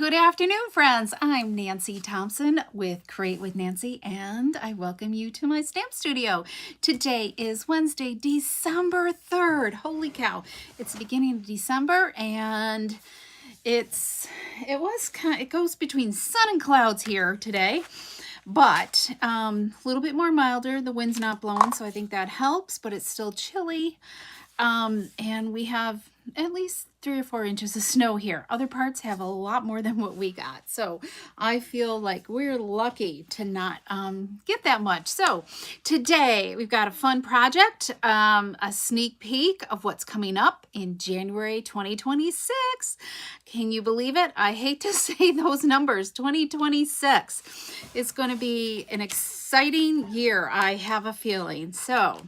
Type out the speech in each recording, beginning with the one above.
Good afternoon, friends. I'm Nancy Thompson with Create with Nancy, and I welcome you to my stamp studio. Today is Wednesday, December 3rd. Holy cow. It's the beginning of December, and it goes between sun and clouds here today, but a little bit more milder. The wind's not blowing, so I think that helps, but it's still chilly. And we have at least 3 or 4 inches of snow here. Other parts have a lot more than what we got. So I feel like we're lucky to not get that much. So today we've got a fun project, a sneak peek of what's coming up in January 2026. Can you believe it? I hate to say those numbers. 2026 is going to be an exciting year, I have a feeling. So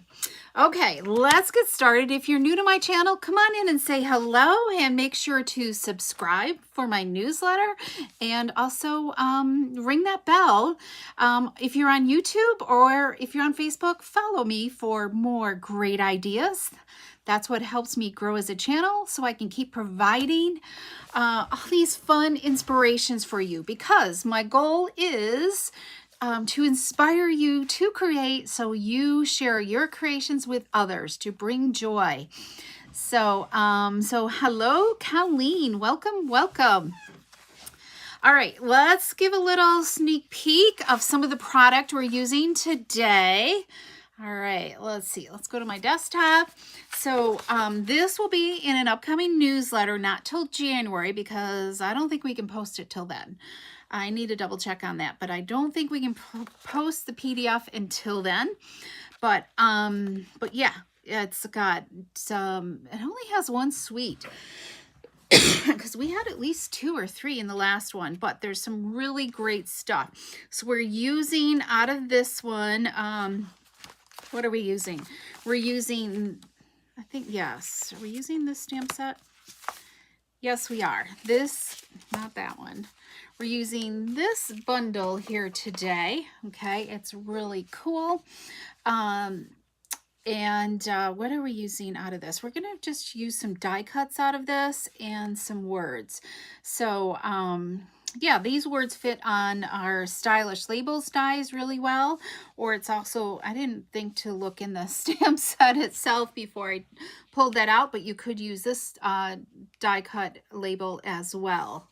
okay, let's get started. If you're new to my channel, come on in and say hello, and make sure to subscribe for my newsletter, and also ring that bell. If you're on YouTube or if you're on Facebook, follow me for more great ideas. That's what helps me grow as a channel, so I can keep providing all these fun inspirations for you, because my goal is to inspire you to create, so you share your creations with others to bring joy. So hello, Colleen. Welcome. All right, let's give a little sneak peek of some of the product we're using today. All right, let's see. Let's go to my desktop. So this will be in an upcoming newsletter, not till January, because I don't think we can post it till then. I need to double check on that, but I don't think we can post the PDF until then. But yeah, it's got it only has one suite, because we had at least 2 or 3 in the last one, but there's some really great stuff. So we're using out of this one, what are we using? We're using, I think, yes, are we using this stamp set? Yes, we are. This, not that one. We're using this bundle here today. Okay, it's really cool. And what are we using out of this? We're going to just use some die cuts out of this and some words. So yeah, these words fit on our stylish labels dies really well. Or it's also, I didn't think to look in the stamp set itself before I pulled that out, but you could use this die cut label as well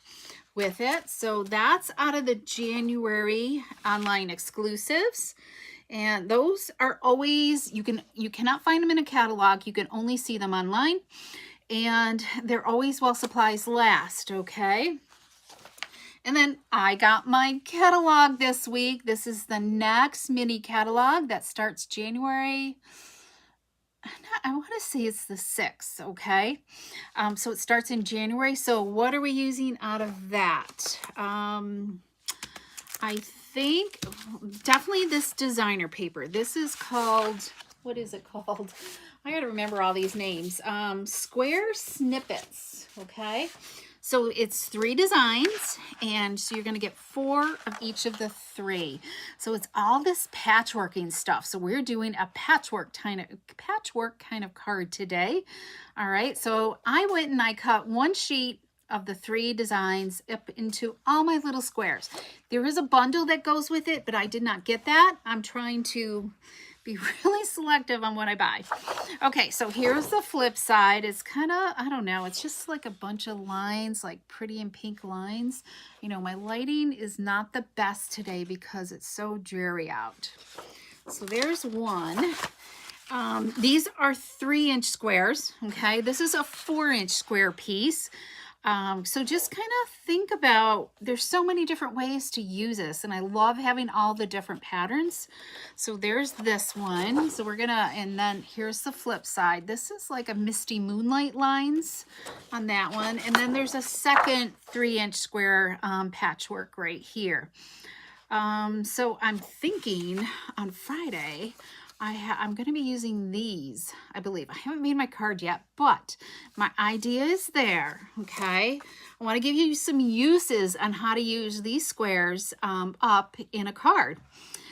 with it. So that's out of the January online exclusives. And those are always, you cannot find them in a catalog. You can only see them online. And they're always while supplies last, okay? And then I got my catalog this week. This is the next mini catalog that starts January. I want to say it's the 6th, okay? So it starts in January. So what are we using out of that? I think definitely this designer paper. This is called, what is it called? I got to remember all these names. Square Snippets, okay? So it's 3 designs, and so you're going to get 4 of each of the 3. So it's all this patchworking stuff. So we're doing a patchwork kind of card today. All right. So I went and I cut 1 sheet of the 3 designs up into all my little squares. There is a bundle that goes with it, but I did not get that. I'm trying to be really selective on what I buy. Okay, so here's the flip side. It's kind of, I don't know, it's just like a bunch of lines, like pretty and pink lines. You know, my lighting is not the best today because it's so dreary out. So there's one. These are 3-inch squares, okay? This is a 4-inch square piece. So just kind of think about, there's so many different ways to use this, and I love having all the different patterns. So there's this one. So we're gonna, and then here's the flip side. This is like a misty moonlight lines on that one. And then there's a second 3-inch square patchwork right here. So I'm thinking on Friday, I'm going to be using these, I believe. I haven't made my card yet, but my idea is there, okay? I want to give you some uses on how to use these squares up in a card.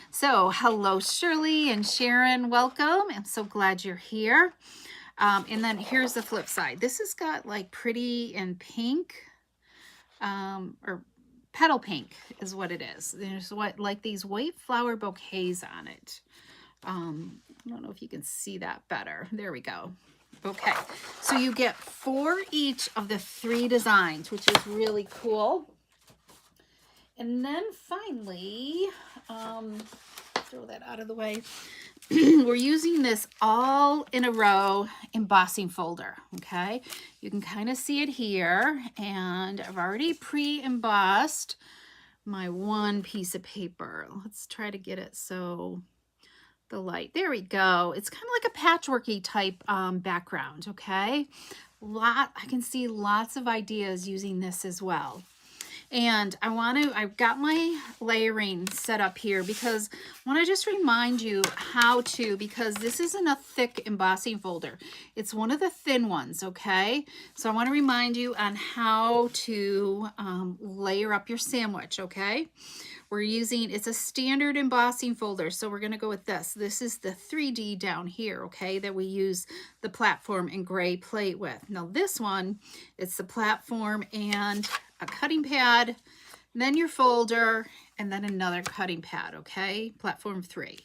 So hello, Shirley and Sharon, welcome. I'm so glad you're here. And then here's the flip side. This has got like pretty and pink or petal pink is what it is. There's like these white flower bouquets on it. I don't know if you can see that better. There we go. Okay, so you get 4 each of the 3 designs, which is really cool. And then finally, throw that out of the way. We're using this all in a row embossing folder. Okay, you can kind of see it here, and I've already pre-embossed my one piece of paper. Let's try to get it so the light, there we go. It's kind of like a patchworky type background. Okay, I can see lots of ideas using this as well. And I've got my layering set up here because I want to just remind you how to, because this isn't a thick embossing folder. It's one of the thin ones, okay? So I want to remind you on how to layer up your sandwich, okay? We're using, it's a standard embossing folder, so we're going to go with this. This is the 3D down here, okay, that we use the platform and gray plate with. Now this one, it's the platform and a cutting pad, then your folder, and then another cutting pad, okay? Platform 3.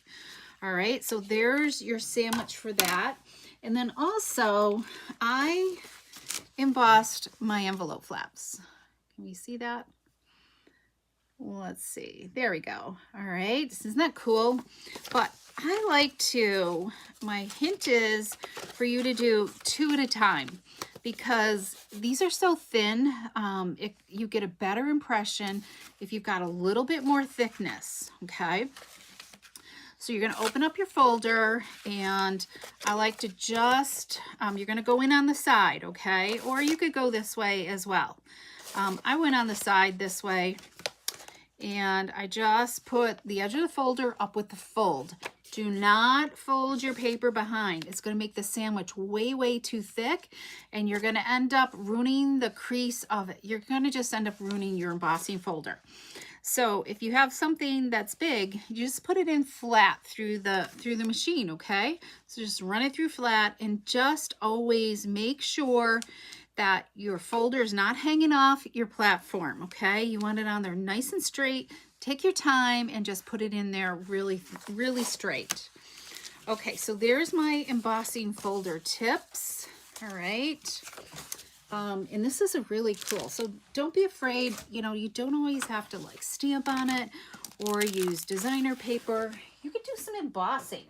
All right, so there's your sandwich for that. And then also, I embossed my envelope flaps. Can you see that? Let's see. There we go. All right, isn't that cool? But I like to, my hint is for you to do 2 at a time, because these are so thin, you get a better impression if you've got a little bit more thickness, okay? So you're going to open up your folder, and I like to just, you're going to go in on the side, okay? Or you could go this way as well. I went on the side this way, and I just put the edge of the folder up with the fold. Do not fold your paper behind. It's going to make the sandwich way, way too thick, and you're going to end up ruining the crease of it. You're going to just end up ruining your embossing folder. So if you have something that's big, you just put it in flat through the machine, okay? So just run it through flat, and just always make sure that your folder is not hanging off your platform, okay? You want it on there nice and straight. Take your time and just put it in there really, really straight. Okay, so there's my embossing folder tips. All right. And this is a really cool. So don't be afraid, you know, you don't always have to like stamp on it or use designer paper. You can do some embossing.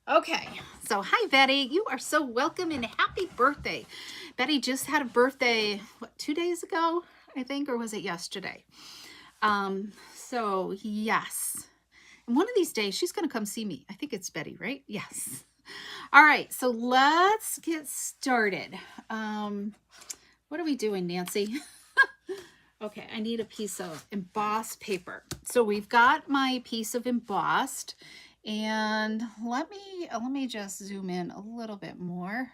Okay, so hi Betty, you are so welcome and happy birthday. Betty just had a birthday, what, 2 days ago, I think, or was it yesterday? So yes, and one of these days she's going to come see me. I think it's Betty, right? Yes. All right, so let's get started. What are we doing, Nancy? Okay, I need a piece of embossed paper. So we've got my piece of embossed, and let me just zoom in a little bit more.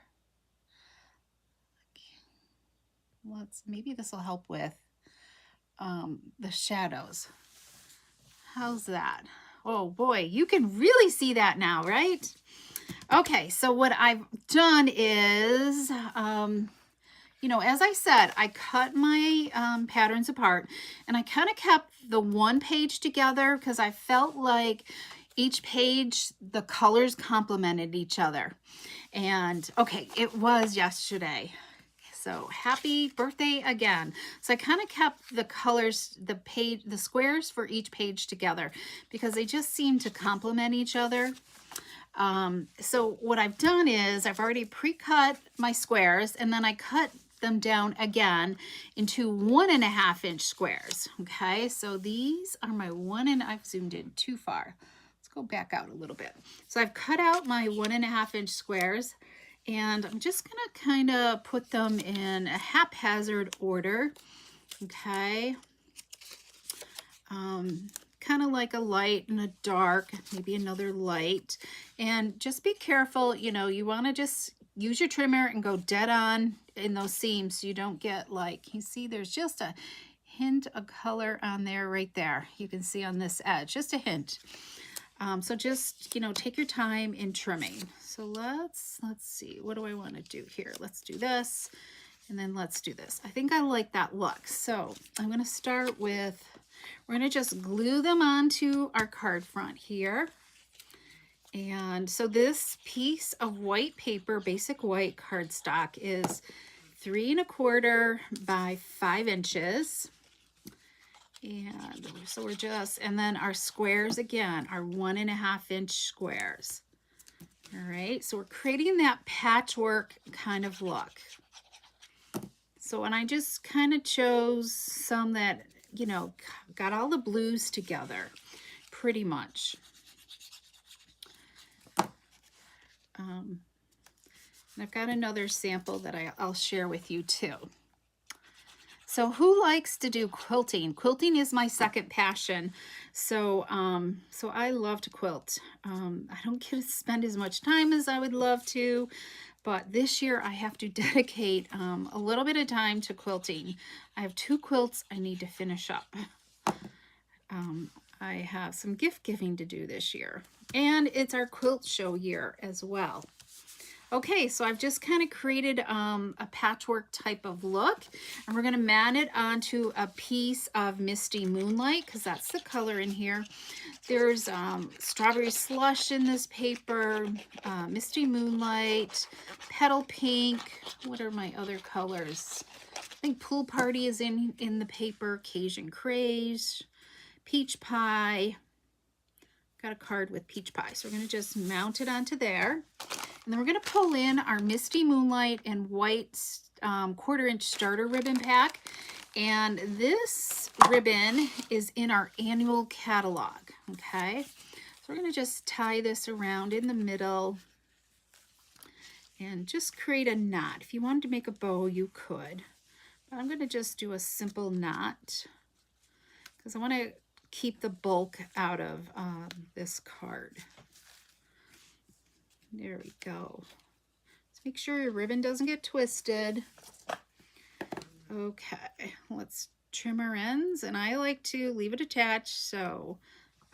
Maybe this will help with the shadows. How's that? Oh boy, you can really see that now, right? Okay, so what I've done is, you know, as I said, I cut my patterns apart, and I kind of kept the one page together because I felt like each page, the colors complemented each other. And okay, it was yesterday. So happy birthday again. So I kind of kept the colors, the squares for each page together because they just seem to complement each other. So what I've done is I've already pre-cut my squares, and then I cut them down again into 1.5 inch squares. Okay, so these are my I've zoomed in too far. Let's go back out a little bit. So I've cut out my 1.5 inch squares, and I'm just going to kind of put them in a haphazard order, okay? Kind of like a light and a dark, maybe another light. And just be careful, you know, you want to just use your trimmer and go dead on in those seams so you don't get like, you see there's just a hint of color on there right there. You can see on this edge, just a hint. So just, you know, take your time in trimming. So let's see, what do I want to do here? Let's do this. And then let's do this. I think I like that look. So I'm going to start with, we're going to just glue them onto our card front here. And so this piece of white paper, basic white cardstock, is 3 1/4 by 5 inches. And so we're just, and then our squares again are 1 1/2 inch squares. All right, so we're creating that patchwork kind of look. So, and I just kind of chose some that, you know, got all the blues together, pretty much. And I've got another sample that I'll share with you too. So who likes to do quilting? Quilting is my second passion. So, so I love to quilt. I don't get to spend as much time as I would love to, but this year I have to dedicate a little bit of time to quilting. I have 2 quilts I need to finish up. I have some gift giving to do this year, and it's our quilt show year as well. Okay, so I've just kind of created a patchwork type of look, and we're going to mat it onto a piece of Misty Moonlight because that's the color in here. There's strawberry slush in this paper, Misty Moonlight, petal pink. What are my other colors? I think Pool Party is in the paper, Cajun Craze, Peach Pie. Got a card with Peach Pie, so we're going to just mount it onto there. And then we're going to pull in our Misty Moonlight and white 1/4 inch starter ribbon pack. And this ribbon is in our annual catalog, okay? So we're going to just tie this around in the middle and just create a knot. If you wanted to make a bow, you could. But I'm going to just do a simple knot because I want to keep the bulk out of this card. There we go. Let's make sure your ribbon doesn't get twisted. Okay, let's trim our ends, and I like to leave it attached so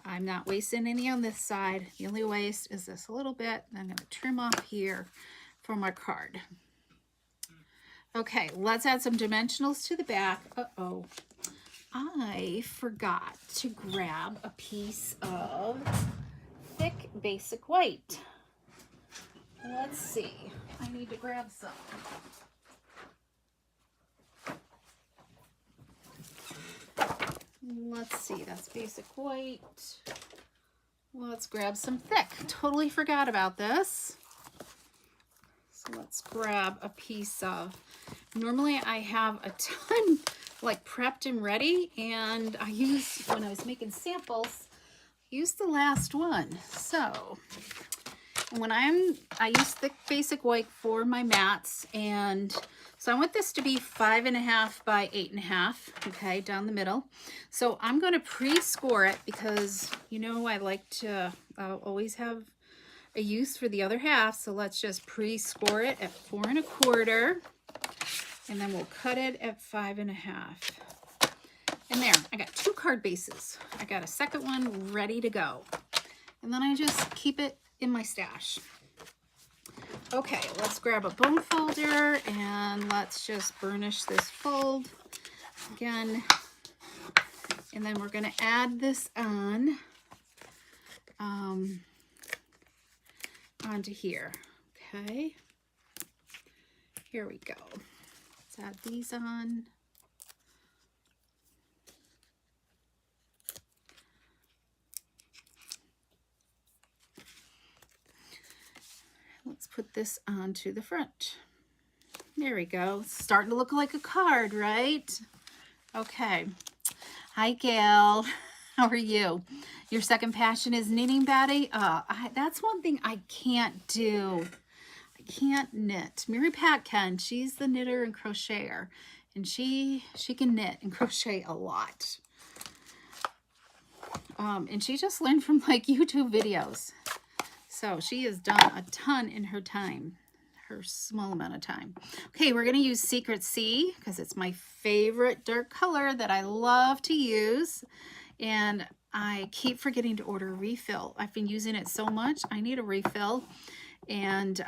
I'm not wasting any on this side. The only waste is this a little bit. I'm going to trim off here for my card. Okay, let's add some dimensionals to the back. Uh-oh. I forgot to grab a piece of thick basic white. Let's see. I need to grab some. Let's see. That's basic white. Let's grab some thick. Totally forgot about this. So let's grab a piece of, normally I have a ton like prepped and ready, and I used, when I was making samples, I used the last one. So when I use thick basic white for my mats, and so I want this to be 5 1/2 by 8 1/2, okay, down the middle. So I'm going to pre-score it because, you know, I like to always have a use for the other half. So let's just pre-score it at 4 1/4, and then we'll cut it at 5 1/2. And there, I got 2 card bases. I got a second one ready to go. And then I just keep it in my stash. Okay, let's grab a bone folder and let's just burnish this fold again. And then we're going to add this on onto here. Okay, here we go. Let's add these on. Let's put this onto the front. There we go. It's starting to look like a card, right? Okay. Hi, Gail. How are you? Your second passion is knitting, Betty? That's one thing I can't do. I can't knit. Mary Pat can. She's the knitter and crocheter, and she can knit and crochet a lot. And she just learned from like YouTube videos. So she has done a ton in her time, her small amount of time. Okay, we're going to use Secret Sea because it's my favorite dark color that I love to use. And I keep forgetting to order a refill. I've been using it so much, I need a refill. And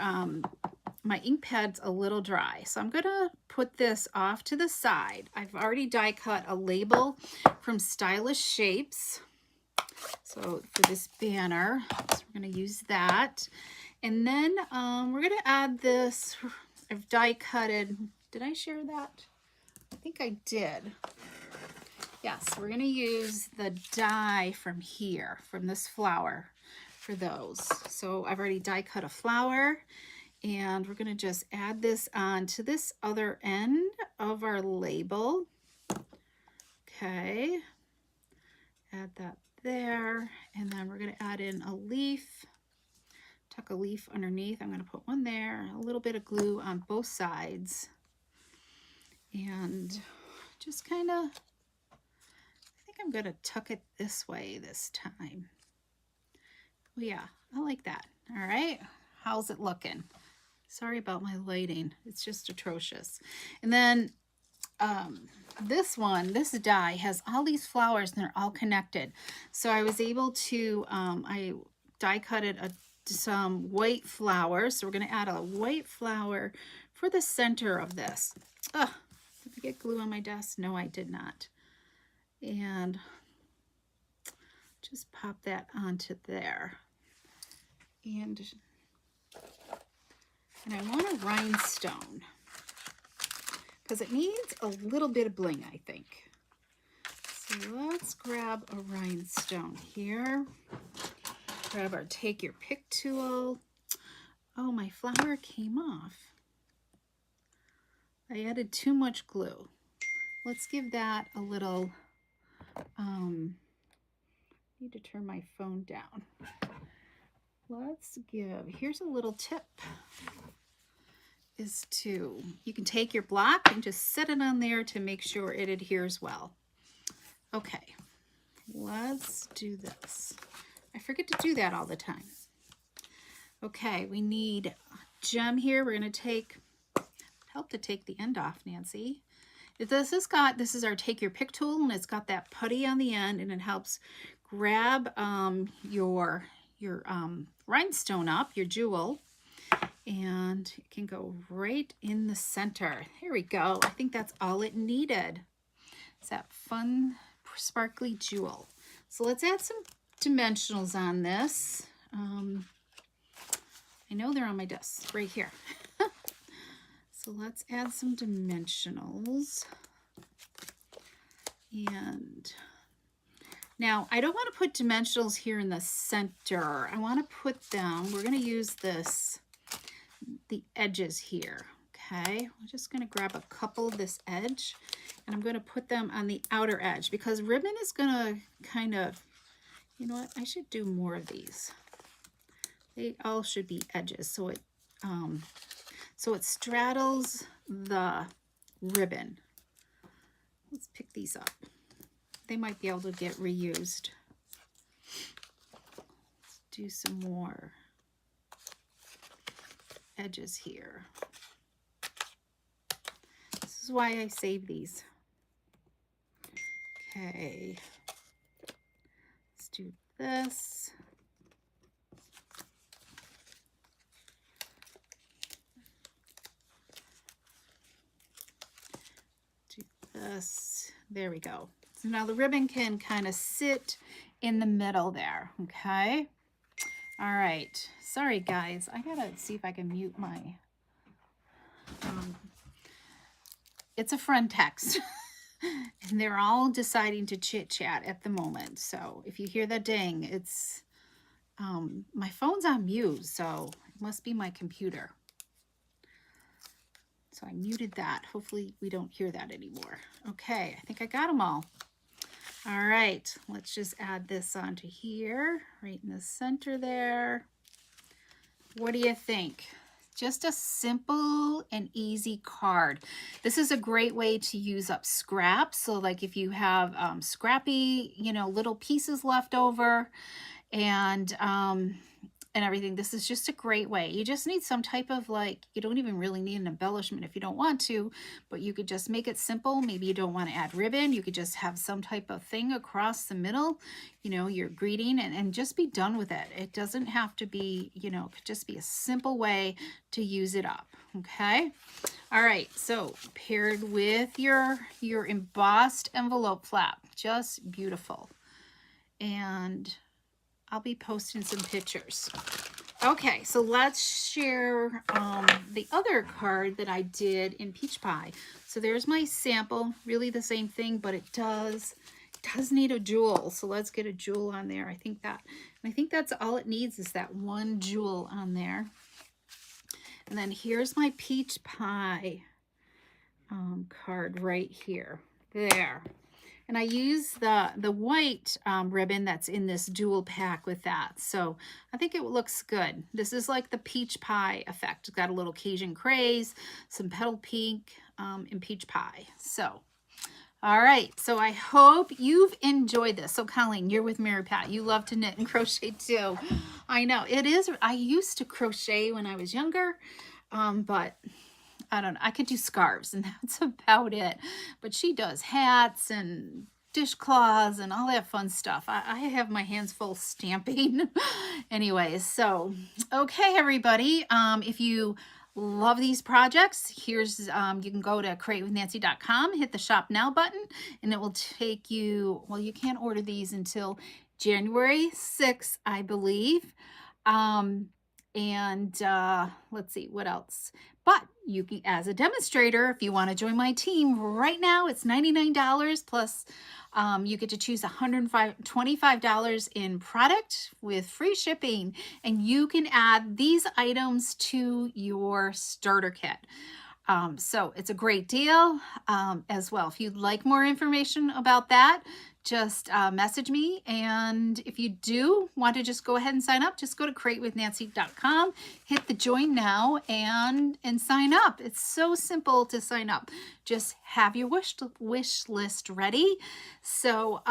my ink pad's a little dry, so I'm gonna put this off to the side. I've already die cut a label from Stylish Shapes. So for this banner, so we're gonna use that. And then we're gonna add this, I've die cutted, did I share that? I think I did. Yes, we're gonna use the die from here, from this flower for those. So I've already die cut a flower, and we're gonna just add this on to this other end of our label. Okay, add that there, and then we're gonna add in a leaf, tuck a leaf underneath. I'm gonna put one there, a little bit of glue on both sides, and just kind of, I think I'm gonna tuck it this way this time. Oh yeah, I like that. All right, how's it looking? Sorry about my lighting, it's just atrocious. And then this die has all these flowers and they're all connected. So I was able to, I die cutted some white flowers. So we're gonna add a white flower for the center of this. Ugh, did I get glue on my desk? No, I did not. And just pop that onto there. And I want a rhinestone because it needs a little bit of bling, I think. So let's grab a rhinestone here. Grab our take your pick tool. Oh, my flower came off. I added too much glue. Let's give that a little, need to turn my phone down. Let's give, here's a little tip, is to, you can take your block and just set it on there to make sure it adheres well. Okay, let's do this. I forget to do that all the time. Okay, we need a gem here. We're gonna take, help to take the end off, Nancy. This is our take your pick tool, and it's got that putty on the end, and it helps grab your rhinestone up, your jewel, and it can go right in the center. Here we go. I think that's all it needed. It's that fun, sparkly jewel. So let's add some dimensionals on this. I know they're on my desk right here. So let's add some dimensionals. And now I don't want to put dimensionals here in the center. I want to put them, we're going to use this, the edges here. Okay, I'm just going to grab a couple of this edge, and I'm going to put them on the outer edge because ribbon is going to kind of, you know what, I should do more of these. They all should be edges, so it straddles the ribbon. Let's pick these up. They might be able to get reused. Let's do some more edges here. This is why I save these. Okay, let's do this. Do this. There we go. So now the ribbon can kind of sit in the middle there, okay? All right, sorry guys, I gotta see if I can mute my, it's a friend text, and they're all deciding to chit chat at the moment. So if you hear that ding, it's, my phone's on mute, so it must be my computer. So I muted that. Hopefully we don't hear that anymore. Okay, I think I got them all. All right, let's just add this onto here, right in the center there. What do you think? Just a simple and easy card. This is a great way to use up scraps. So like if you have scrappy, you know, little pieces left over, and and everything. This is just a great way. You just need some type of, like, you don't even really need an embellishment if you don't want to, but you could just make it simple. Maybe you don't want to add ribbon. You could just have some type of thing across the middle, you know, your greeting, and just be done with it. It doesn't have to be, you know, it could just be a simple way to use it up. Okay. All right. So paired with your embossed envelope flap, just beautiful. And I'll be posting some pictures. Okay, so let's share the other card that I did in Peach Pie. So there's my sample, really the same thing, but it does need a jewel. So let's get a jewel on there. I think that's all it needs, is that one jewel on there. And then here's my Peach Pie card right here. There. And I use the white ribbon that's in this dual pack with that. So I think it looks good. This is like the peach pie effect. It's got a little Cajun craze, some petal pink, and peach pie. So, all right. So I hope you've enjoyed this. So Colleen, you're with Mary Pat. You love to knit and crochet too. I know it is. I used to crochet when I was younger, but I don't know. I could do scarves and that's about it. But she does hats and dishcloths and all that fun stuff. I have my hands full stamping. Anyways, so, okay, everybody. If you love these projects, here's, you can go to createwithnancy.com, hit the shop now button, and it will take you, well, you can't order these until January 6th, I believe. Let's see what else. But you can, as a demonstrator, if you want to join my team right now, it's $99 plus you get to choose $125 in product with free shipping, and you can add these items to your starter kit. So it's a great deal as well. If you'd like more information about that, just message me. And if you do want to just go ahead and sign up, just go to createwithnancy.com, hit the join now and sign up. It's so simple to sign up. Just have your wish list ready. So,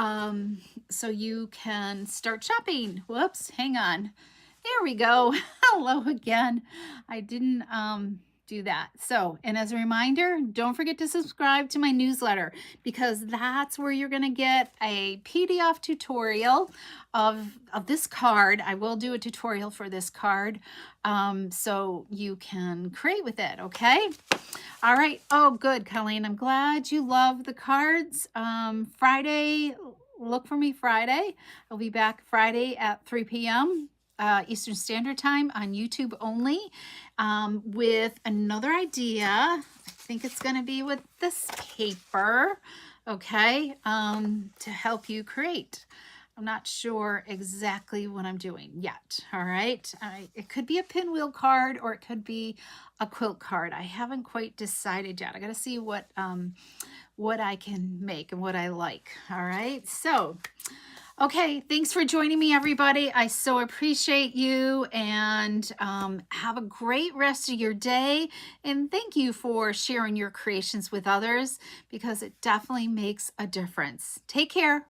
so you can start shopping. Whoops, hang on. There we go. Hello again. I didn't, do that. So, and as a reminder, don't forget to subscribe to my newsletter, because that's where you're going to get a PDF tutorial of this card. I will do a tutorial for this card, so you can create with it. Okay. All right. Oh, good, Colleen. I'm glad you love the cards. Friday, look for me Friday. I'll be back Friday at 3 p.m. Eastern Standard Time on YouTube only, with another idea. I think it's going to be with this paper, okay, to help you create. I'm not sure exactly what I'm doing yet, all right? It could be a pinwheel card or it could be a quilt card. I haven't quite decided yet. I got to see what I can make and what I like, all right? So, okay, thanks for joining me, everybody. I so appreciate you, and have a great rest of your day. And thank you for sharing your creations with others, because it definitely makes a difference. Take care.